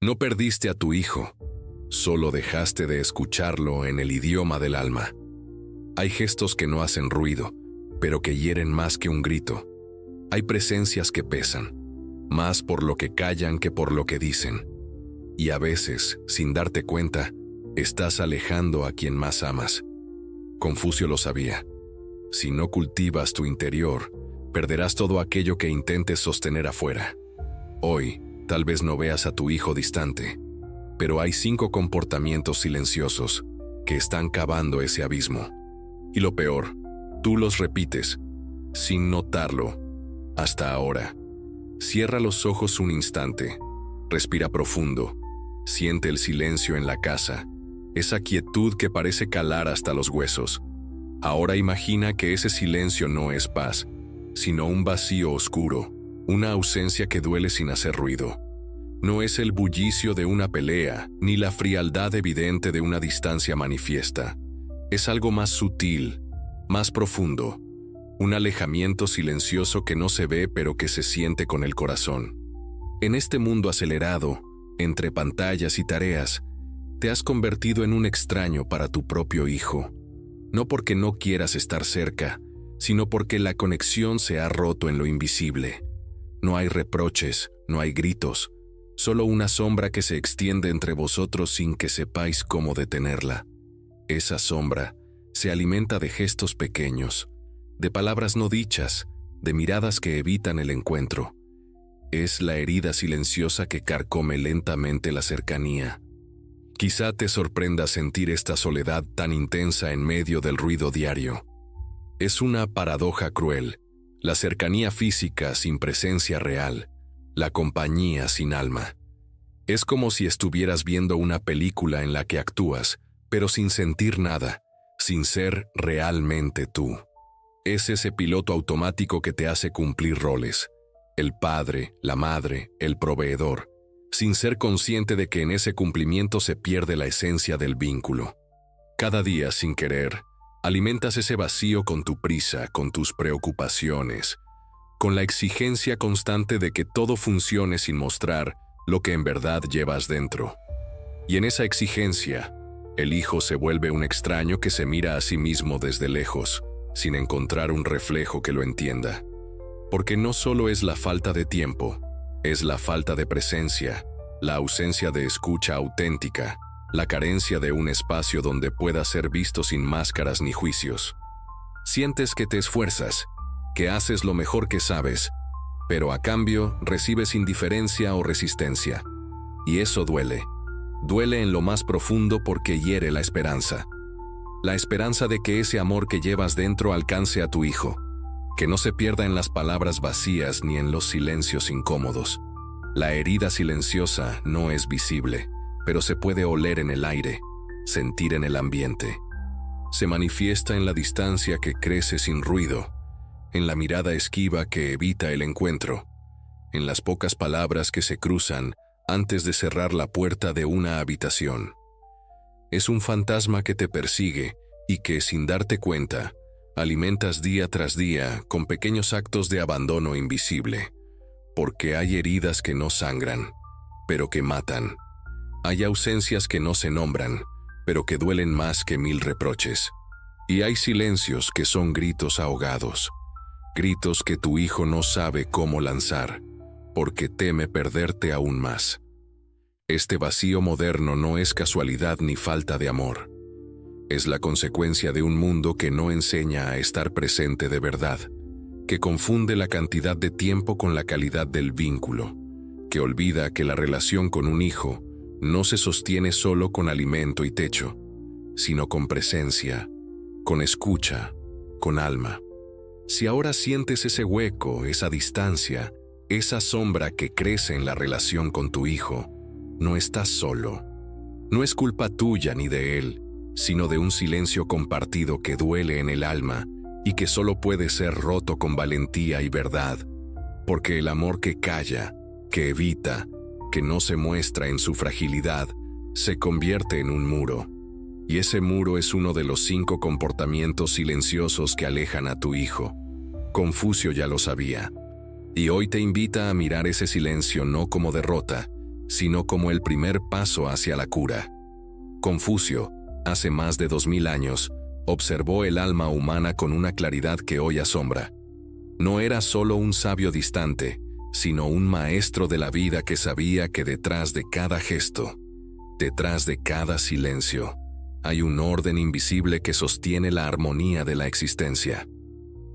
No perdiste a tu hijo, solo dejaste de escucharlo en el idioma del alma. Hay gestos que no hacen ruido, pero que hieren más que un grito. Hay presencias que pesan, más por lo que callan que por lo que dicen. Y a veces, sin darte cuenta, estás alejando a quien más amas. Confucio lo sabía. Si no cultivas tu interior, perderás todo aquello que intentes sostener afuera. Hoy, tal vez no veas a tu hijo distante, pero hay 5 comportamientos silenciosos que están cavando ese abismo. Y lo peor, tú los repites, sin notarlo, hasta ahora. Cierra los ojos un instante, respira profundo, siente el silencio en la casa, esa quietud que parece calar hasta los huesos. Ahora imagina que ese silencio no es paz, sino un vacío oscuro, una ausencia que duele sin hacer ruido. No es el bullicio de una pelea, ni la frialdad evidente de una distancia manifiesta. Es algo más sutil, más profundo, un alejamiento silencioso que no se ve pero que se siente con el corazón. En este mundo acelerado, entre pantallas y tareas, te has convertido en un extraño para tu propio hijo. No porque no quieras estar cerca, sino porque la conexión se ha roto en lo invisible. No hay reproches, no hay gritos, solo una sombra que se extiende entre vosotros sin que sepáis cómo detenerla. Esa sombra se alimenta de gestos pequeños, de palabras no dichas, de miradas que evitan el encuentro. Es la herida silenciosa que carcome lentamente la cercanía. Quizá te sorprenda sentir esta soledad tan intensa en medio del ruido diario. Es una paradoja cruel, la cercanía física sin presencia real, la compañía sin alma. Es como si estuvieras viendo una película en la que actúas, pero sin sentir nada, sin ser realmente tú. Es ese piloto automático que te hace cumplir roles, el padre, la madre, el proveedor, sin ser consciente de que en ese cumplimiento se pierde la esencia del vínculo. Cada día, sin querer, alimentas ese vacío con tu prisa, con tus preocupaciones, con la exigencia constante de que todo funcione sin mostrar lo que en verdad llevas dentro. Y en esa exigencia, el hijo se vuelve un extraño que se mira a sí mismo desde lejos, sin encontrar un reflejo que lo entienda. Porque no solo es la falta de tiempo, es la falta de presencia, la ausencia de escucha auténtica, la carencia de un espacio donde pueda ser visto sin máscaras ni juicios. Sientes que te esfuerzas, que haces lo mejor que sabes, pero a cambio recibes indiferencia o resistencia. Y eso duele. Duele en lo más profundo porque hiere la esperanza. La esperanza de que ese amor que llevas dentro alcance a tu hijo, que no se pierda en las palabras vacías ni en los silencios incómodos. La herida silenciosa no es visible, pero se puede oler en el aire, sentir en el ambiente. Se manifiesta en la distancia que crece sin ruido, en la mirada esquiva que evita el encuentro, en las pocas palabras que se cruzan antes de cerrar la puerta de una habitación. Es un fantasma que te persigue y que, sin darte cuenta, alimentas día tras día con pequeños actos de abandono invisible, porque hay heridas que no sangran, pero que matan. Hay ausencias que no se nombran, pero que duelen más que 1000 reproches. Y hay silencios que son gritos ahogados, gritos que tu hijo no sabe cómo lanzar, porque teme perderte aún más. Este vacío moderno no es casualidad ni falta de amor. Es la consecuencia de un mundo que no enseña a estar presente de verdad, que confunde la cantidad de tiempo con la calidad del vínculo, que olvida que la relación con un hijo no se sostiene solo con alimento y techo, sino con presencia, con escucha, con alma. Si ahora sientes ese hueco, esa distancia, esa sombra que crece en la relación con tu hijo, no estás solo. No es culpa tuya ni de él, sino de un silencio compartido que duele en el alma y que solo puede ser roto con valentía y verdad, porque el amor que calla, que evita, que no se muestra en su fragilidad, se convierte en un muro. Y ese muro es uno de los 5 comportamientos silenciosos que alejan a tu hijo. Confucio ya lo sabía. Y hoy te invita a mirar ese silencio no como derrota, sino como el primer paso hacia la cura. Confucio, hace más de 2000 años, observó el alma humana con una claridad que hoy asombra. No era solo un sabio distante, sino un maestro de la vida que sabía que detrás de cada gesto, detrás de cada silencio, hay un orden invisible que sostiene la armonía de la existencia.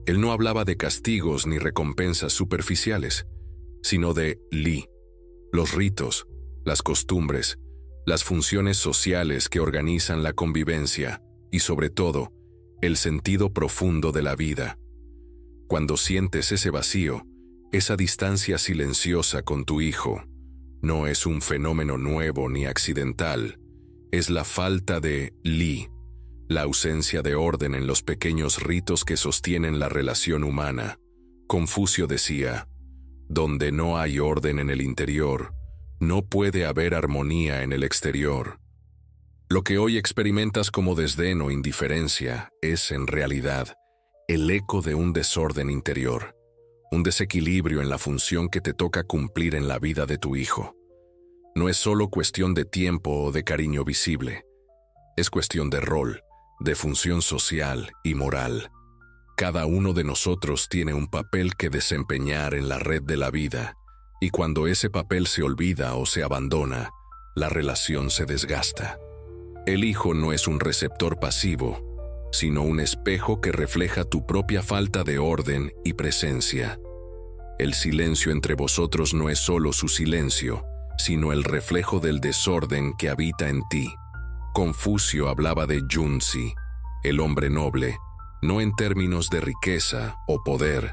Él no hablaba de castigos ni recompensas superficiales, sino de Li, los ritos, las costumbres, las funciones sociales que organizan la convivencia y, sobre todo, el sentido profundo de la vida. Cuando sientes ese vacío, esa distancia silenciosa con tu hijo, no es un fenómeno nuevo ni accidental, es la falta de Li, la ausencia de orden en los pequeños ritos que sostienen la relación humana. Confucio decía, donde no hay orden en el interior, no puede haber armonía en el exterior. Lo que hoy experimentas como desdén o indiferencia es, en realidad, el eco de un desorden interior, un desequilibrio en la función que te toca cumplir en la vida de tu hijo. No es solo cuestión de tiempo o de cariño visible, es cuestión de rol, de función social y moral. Cada uno de nosotros tiene un papel que desempeñar en la red de la vida, y cuando ese papel se olvida o se abandona, la relación se desgasta. El hijo no es un receptor pasivo, sino un espejo que refleja tu propia falta de orden y presencia. El silencio entre vosotros no es solo su silencio, sino el reflejo del desorden que habita en ti. Confucio hablaba de Junzi, el hombre noble, no en términos de riqueza o poder,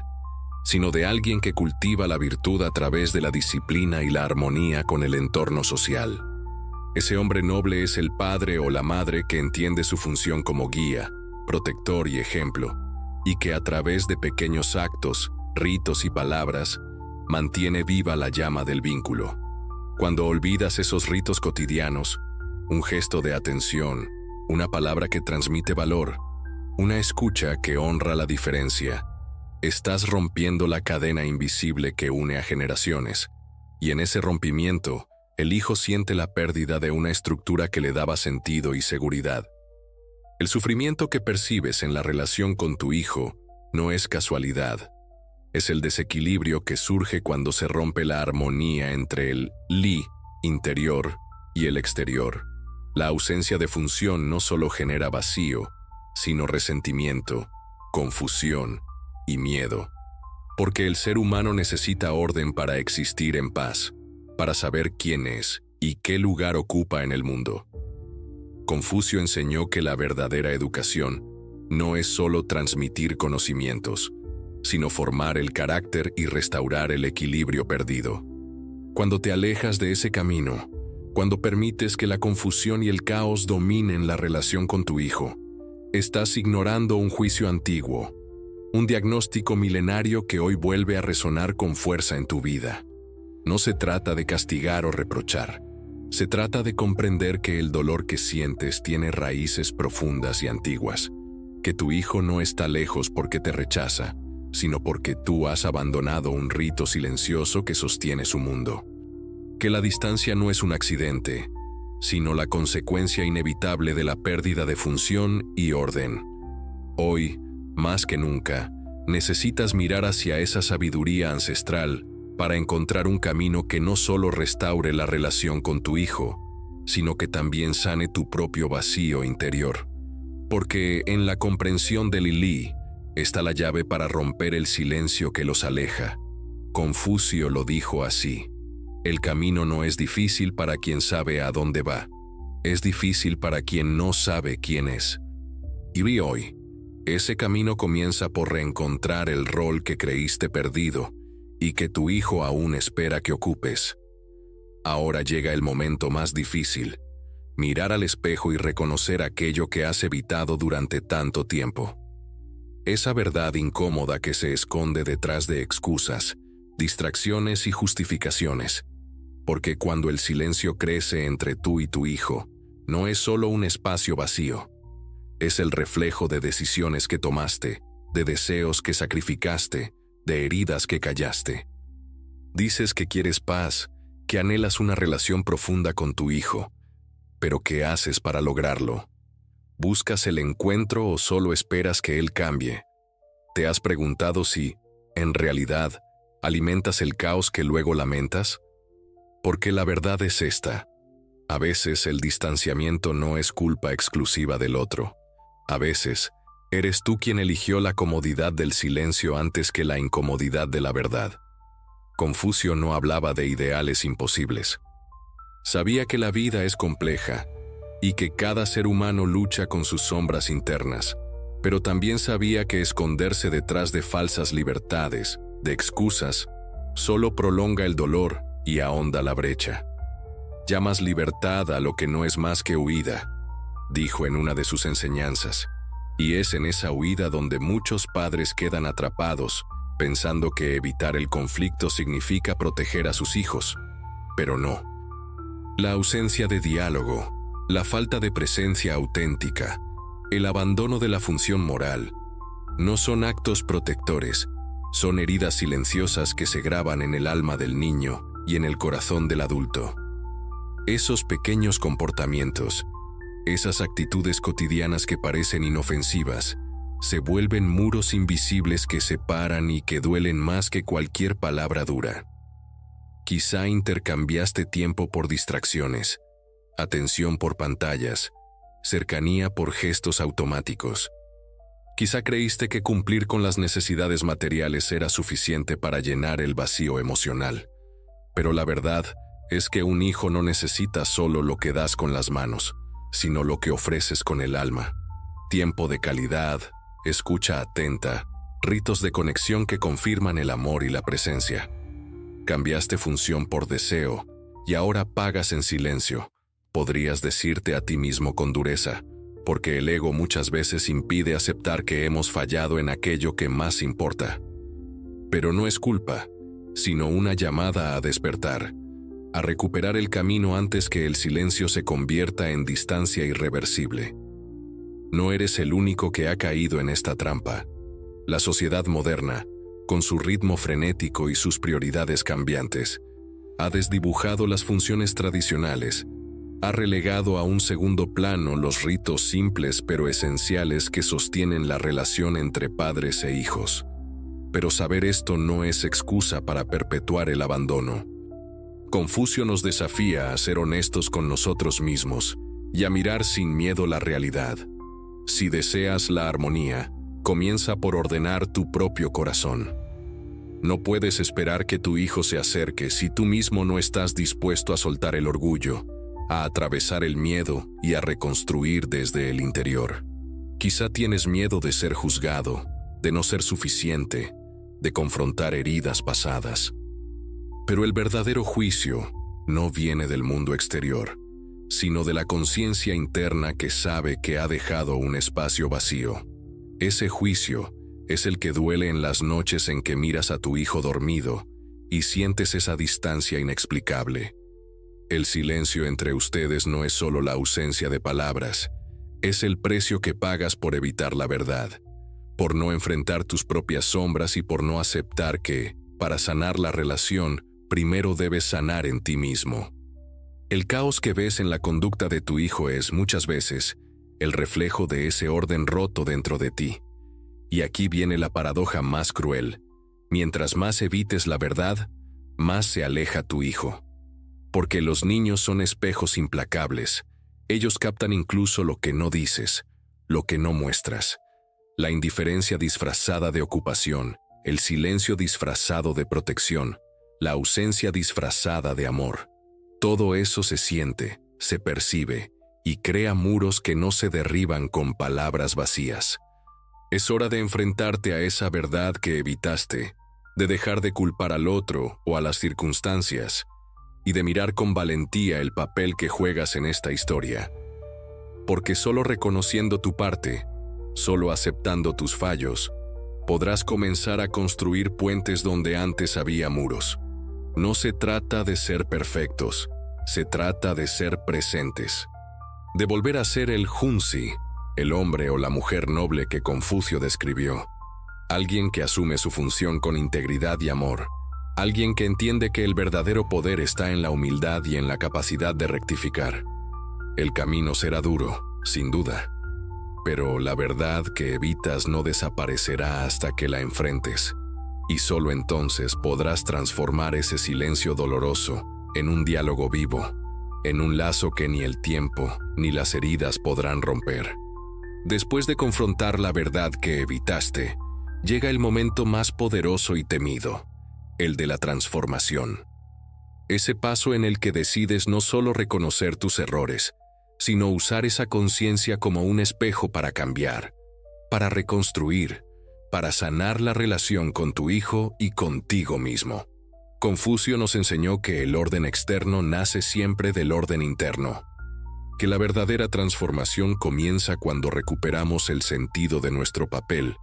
sino de alguien que cultiva la virtud a través de la disciplina y la armonía con el entorno social. Ese hombre noble es el padre o la madre que entiende su función como guía, protector y ejemplo, y que a través de pequeños actos, ritos y palabras, mantiene viva la llama del vínculo. Cuando olvidas esos ritos cotidianos, un gesto de atención, una palabra que transmite valor, una escucha que honra la diferencia, estás rompiendo la cadena invisible que une a generaciones, y en ese rompimiento, el hijo siente la pérdida de una estructura que le daba sentido y seguridad. El sufrimiento que percibes en la relación con tu hijo no es casualidad. Es el desequilibrio que surge cuando se rompe la armonía entre el Li interior y el exterior. La ausencia de función no solo genera vacío, sino resentimiento, confusión y miedo. Porque el ser humano necesita orden para existir en paz, para saber quién es y qué lugar ocupa en el mundo. Confucio enseñó que la verdadera educación no es solo transmitir conocimientos, sino formar el carácter y restaurar el equilibrio perdido. Cuando te alejas de ese camino, cuando permites que la confusión y el caos dominen la relación con tu hijo, estás ignorando un juicio antiguo, un diagnóstico milenario que hoy vuelve a resonar con fuerza en tu vida. No se trata de castigar o reprochar. Se trata de comprender que el dolor que sientes tiene raíces profundas y antiguas, que tu hijo no está lejos porque te rechaza, sino porque tú has abandonado un rito silencioso que sostiene su mundo. Que la distancia no es un accidente, sino la consecuencia inevitable de la pérdida de función y orden. Hoy, más que nunca, necesitas mirar hacia esa sabiduría ancestral para encontrar un camino que no solo restaure la relación con tu hijo, sino que también sane tu propio vacío interior. Porque en la comprensión de Li está la llave para romper el silencio que los aleja. Confucio lo dijo así: el camino no es difícil para quien sabe a dónde va, es difícil para quien no sabe quién es. Y hoy, ese camino comienza por reencontrar el rol que creíste perdido y que tu hijo aún espera que ocupes. Ahora llega el momento más difícil: mirar al espejo y reconocer aquello que has evitado durante tanto tiempo. Esa verdad incómoda que se esconde detrás de excusas, distracciones y justificaciones. Porque cuando el silencio crece entre tú y tu hijo, no es solo un espacio vacío. Es el reflejo de decisiones que tomaste, de deseos que sacrificaste, de heridas que callaste. Dices que quieres paz, que anhelas una relación profunda con tu hijo, pero ¿qué haces para lograrlo? ¿Buscas el encuentro o solo esperas que él cambie? ¿Te has preguntado si, en realidad, alimentas el caos que luego lamentas? Porque la verdad es esta. A veces el distanciamiento no es culpa exclusiva del otro. A veces, eres tú quien eligió la comodidad del silencio antes que la incomodidad de la verdad. Confucio no hablaba de ideales imposibles. Sabía que la vida es compleja y que cada ser humano lucha con sus sombras internas, pero también sabía que esconderse detrás de falsas libertades, de excusas, solo prolonga el dolor y ahonda la brecha. Llamas libertad a lo que no es más que huida, dijo en una de sus enseñanzas, y es en esa huida donde muchos padres quedan atrapados, pensando que evitar el conflicto significa proteger a sus hijos, pero no. La ausencia de diálogo, la falta de presencia auténtica, el abandono de la función moral, no son actos protectores, son heridas silenciosas que se graban en el alma del niño y en el corazón del adulto. Esos pequeños comportamientos, esas actitudes cotidianas que parecen inofensivas, se vuelven muros invisibles que separan y que duelen más que cualquier palabra dura. Quizá intercambiaste tiempo por distracciones, atención por pantallas, cercanía por gestos automáticos. Quizá creíste que cumplir con las necesidades materiales era suficiente para llenar el vacío emocional. Pero la verdad es que un hijo no necesita solo lo que das con las manos, sino lo que ofreces con el alma. Tiempo de calidad, escucha atenta, ritos de conexión que confirman el amor y la presencia. Cambiaste función por deseo y ahora pagas en silencio. Podrías decirte a ti mismo con dureza, porque el ego muchas veces impide aceptar que hemos fallado en aquello que más importa. Pero no es culpa, sino una llamada a despertar, a recuperar el camino antes que el silencio se convierta en distancia irreversible. No eres el único que ha caído en esta trampa. La sociedad moderna, con su ritmo frenético y sus prioridades cambiantes, ha desdibujado las funciones tradicionales, ha relegado a un segundo plano los ritos simples pero esenciales que sostienen la relación entre padres e hijos. Pero saber esto no es excusa para perpetuar el abandono. Confucio nos desafía a ser honestos con nosotros mismos y a mirar sin miedo la realidad. Si deseas la armonía, comienza por ordenar tu propio corazón. No puedes esperar que tu hijo se acerque si tú mismo no estás dispuesto a soltar el orgullo, a atravesar el miedo y a reconstruir desde el interior. Quizá tienes miedo de ser juzgado, de no ser suficiente, de confrontar heridas pasadas. Pero el verdadero juicio no viene del mundo exterior, sino de la conciencia interna que sabe que ha dejado un espacio vacío. Ese juicio es el que duele en las noches en que miras a tu hijo dormido y sientes esa distancia inexplicable. El silencio entre ustedes no es solo la ausencia de palabras, es el precio que pagas por evitar la verdad, por no enfrentar tus propias sombras y por no aceptar que, para sanar la relación, primero debes sanar en ti mismo. El caos que ves en la conducta de tu hijo es, muchas veces, el reflejo de ese orden roto dentro de ti. Y aquí viene la paradoja más cruel. Mientras más evites la verdad, más se aleja tu hijo. Porque los niños son espejos implacables. Ellos captan incluso lo que no dices, lo que no muestras. La indiferencia disfrazada de ocupación, el silencio disfrazado de protección, la ausencia disfrazada de amor. Todo eso se siente, se percibe y crea muros que no se derriban con palabras vacías. Es hora de enfrentarte a esa verdad que evitaste, de dejar de culpar al otro o a las circunstancias y de mirar con valentía el papel que juegas en esta historia. Porque solo reconociendo tu parte, solo aceptando tus fallos, podrás comenzar a construir puentes donde antes había muros. No se trata de ser perfectos, se trata de ser presentes. De volver a ser el Junzi, el hombre o la mujer noble que Confucio describió. Alguien que asume su función con integridad y amor, Alguien que entiende que el verdadero poder está en la humildad y en la capacidad de rectificar. El camino será duro, sin duda, pero la verdad que evitas no desaparecerá hasta que la enfrentes, y solo entonces podrás transformar ese silencio doloroso en un diálogo vivo, en un lazo que ni el tiempo ni las heridas podrán romper. Después de confrontar la verdad que evitaste, llega el momento más poderoso y temido, el de la transformación. Ese paso en el que decides no solo reconocer tus errores, sino usar esa conciencia como un espejo para cambiar, para reconstruir, para sanar la relación con tu hijo y contigo mismo. Confucio nos enseñó que el orden externo nace siempre del orden interno, que la verdadera transformación comienza cuando recuperamos el sentido de nuestro papel,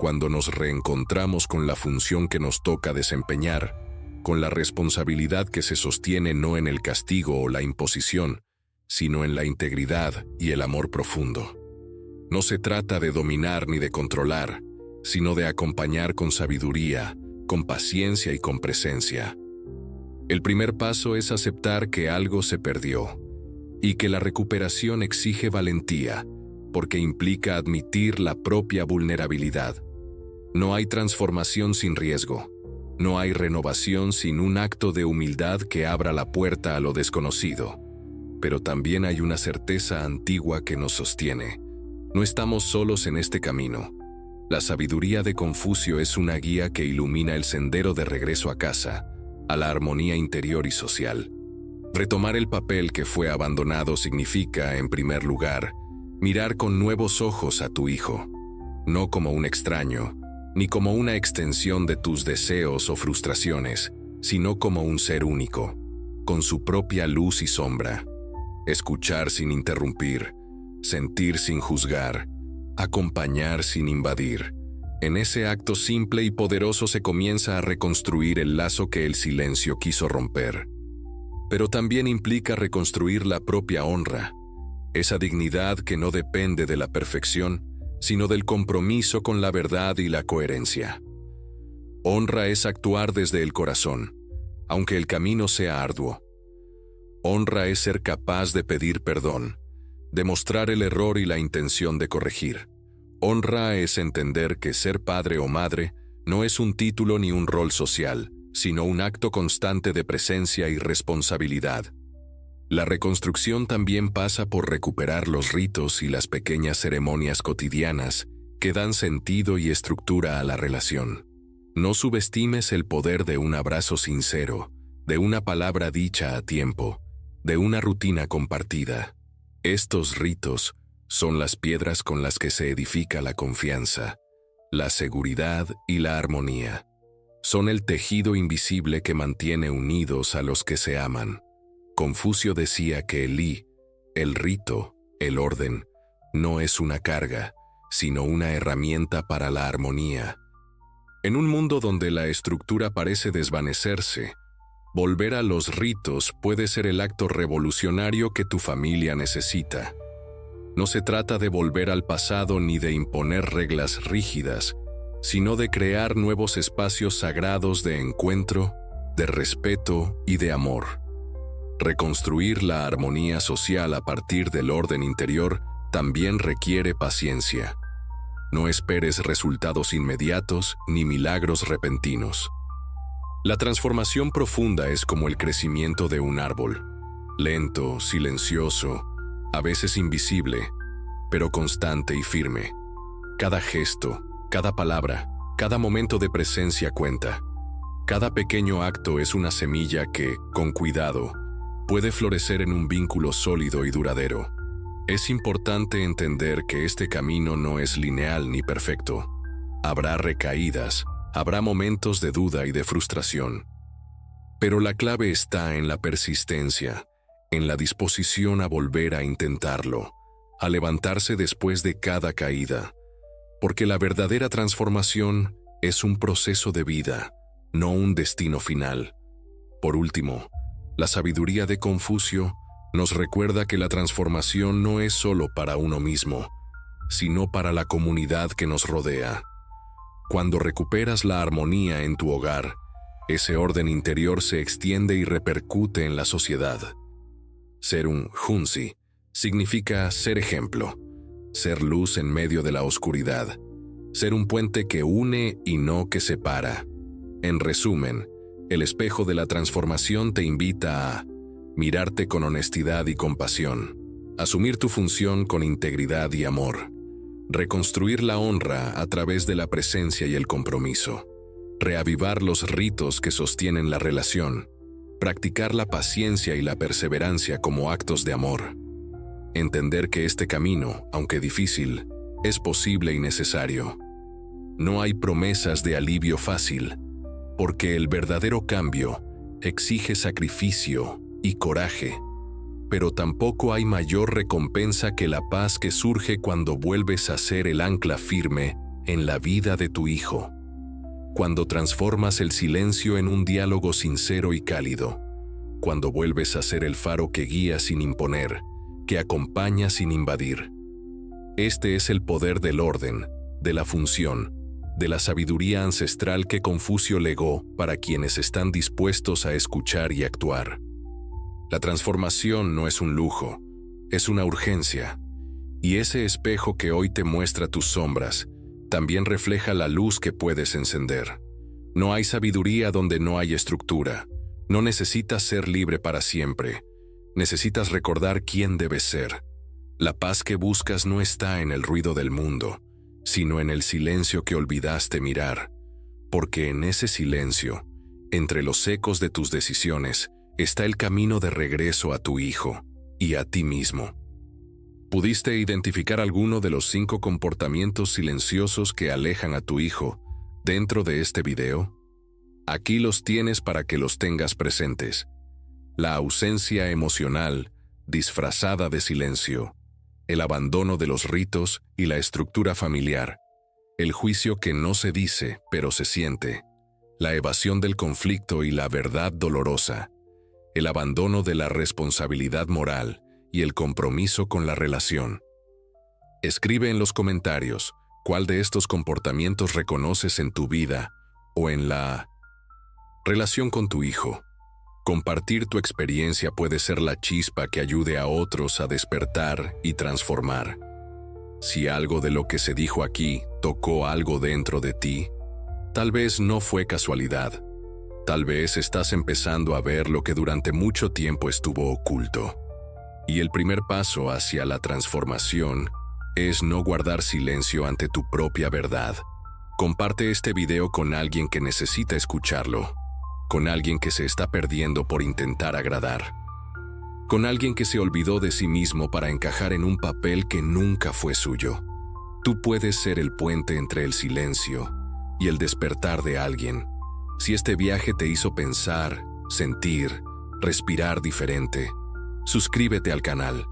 cuando nos reencontramos con la función que nos toca desempeñar, con la responsabilidad que se sostiene no en el castigo o la imposición, sino en la integridad y el amor profundo. No se trata de dominar ni de controlar, sino de acompañar con sabiduría, con paciencia y con presencia. El primer paso es aceptar que algo se perdió y que la recuperación exige valentía, porque implica admitir la propia vulnerabilidad. No hay transformación sin riesgo. No hay renovación sin un acto de humildad que abra la puerta a lo desconocido. Pero también hay una certeza antigua que nos sostiene. No estamos solos en este camino. La sabiduría de Confucio es una guía que ilumina el sendero de regreso a casa, a la armonía interior y social. Retomar el papel que fue abandonado significa, en primer lugar, mirar con nuevos ojos a tu hijo, no como un extraño, ni como una extensión de tus deseos o frustraciones, sino como un ser único, con su propia luz y sombra. Escuchar sin interrumpir, sentir sin juzgar, acompañar sin invadir. En ese acto simple y poderoso se comienza a reconstruir el lazo que el silencio quiso romper. Pero también implica reconstruir la propia honra, esa dignidad que no depende de la perfección, sino del compromiso con la verdad y la coherencia. Honra es actuar desde el corazón, aunque el camino sea arduo. Honra es ser capaz de pedir perdón, de mostrar el error y la intención de corregir. Honra es entender que ser padre o madre no es un título ni un rol social, sino un acto constante de presencia y responsabilidad. La reconstrucción también pasa por recuperar los ritos y las pequeñas ceremonias cotidianas que dan sentido y estructura a la relación. No subestimes el poder de un abrazo sincero, de una palabra dicha a tiempo, de una rutina compartida. Estos ritos son las piedras con las que se edifica la confianza, la seguridad y la armonía. Son el tejido invisible que mantiene unidos a los que se aman. Confucio decía que el rito, el orden, no es una carga, sino una herramienta para la armonía. En un mundo donde la estructura parece desvanecerse, volver a los ritos puede ser el acto revolucionario que tu familia necesita. No se trata de volver al pasado ni de imponer reglas rígidas, sino de crear nuevos espacios sagrados de encuentro, de respeto y de amor. Reconstruir la armonía social a partir del orden interior también requiere paciencia. No esperes resultados inmediatos ni milagros repentinos. La transformación profunda es como el crecimiento de un árbol, lento, silencioso, a veces invisible, pero constante y firme. Cada gesto, cada palabra, cada momento de presencia cuenta. Cada pequeño acto es una semilla que, con cuidado, puede florecer en un vínculo sólido y duradero. Es importante entender que este camino no es lineal ni perfecto. Habrá recaídas, habrá momentos de duda y de frustración. Pero la clave está en la persistencia, en la disposición a volver a intentarlo, a levantarse después de cada caída, porque la verdadera transformación es un proceso de vida, no un destino final. Por último, la sabiduría de Confucio nos recuerda que la transformación no es solo para uno mismo, sino para la comunidad que nos rodea. Cuando recuperas la armonía en tu hogar, Ese orden interior se extiende y repercute en la sociedad. Ser un Hunzi significa ser ejemplo, ser luz en medio de la oscuridad, ser un puente que une y no que separa. En resumen, el espejo de la transformación te invita a mirarte con honestidad y compasión, asumir tu función con integridad y amor, reconstruir la honra a través de la presencia y el compromiso, reavivar los ritos que sostienen la relación, practicar la paciencia y la perseverancia como actos de amor, entender que este camino, aunque difícil, es posible y necesario. No hay promesas de alivio fácil, porque el verdadero cambio exige sacrificio y coraje, pero tampoco hay mayor recompensa que la paz que surge cuando vuelves a ser el ancla firme en la vida de tu hijo, cuando transformas el silencio en un diálogo sincero y cálido, cuando vuelves a ser el faro que guía sin imponer, que acompaña sin invadir. Este es el poder del orden, de la función, de la sabiduría ancestral que Confucio legó para quienes están dispuestos a escuchar y actuar. La transformación no es un lujo, es una urgencia, y ese espejo que hoy te muestra tus sombras también refleja la luz que puedes encender. No hay sabiduría donde no hay estructura. No necesitas ser libre para siempre. Necesitas recordar quién debes ser. La paz que buscas no está en el ruido del mundo, sino en el silencio que olvidaste mirar, porque en ese silencio, entre los ecos de tus decisiones, está el camino de regreso a tu hijo y a ti mismo. ¿Pudiste identificar alguno de los 5 comportamientos silenciosos que alejan a tu hijo dentro de este video? Aquí los tienes para que los tengas presentes. La ausencia emocional, disfrazada de silencio, el abandono de los ritos y la estructura familiar, el juicio que no se dice pero se siente, la evasión del conflicto y la verdad dolorosa, el abandono de la responsabilidad moral y el compromiso con la relación. Escribe en los comentarios cuál de estos comportamientos reconoces en tu vida o en la relación con tu hijo. Compartir tu experiencia puede ser la chispa que ayude a otros a despertar y transformar. Si algo de lo que se dijo aquí tocó algo dentro de ti, tal vez no fue casualidad. Tal vez estás empezando a ver lo que durante mucho tiempo estuvo oculto. Y el primer paso hacia la transformación es no guardar silencio ante tu propia verdad. Comparte este video con alguien que necesita escucharlo, con alguien que se está perdiendo por intentar agradar, con alguien que se olvidó de sí mismo para encajar en un papel que nunca fue suyo. Tú puedes ser el puente entre el silencio y el despertar de alguien. Si este viaje te hizo pensar, sentir, respirar diferente, suscríbete al canal,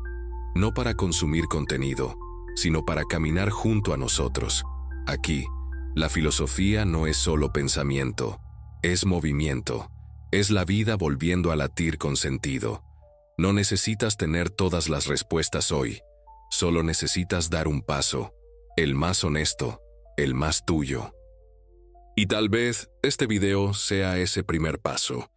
no para consumir contenido, sino para caminar junto a nosotros. Aquí, la filosofía no es solo pensamiento, es movimiento, es la vida volviendo a latir con sentido. No necesitas tener todas las respuestas hoy, solo necesitas dar un paso, el más honesto, el más tuyo. Y tal vez este video sea ese primer paso.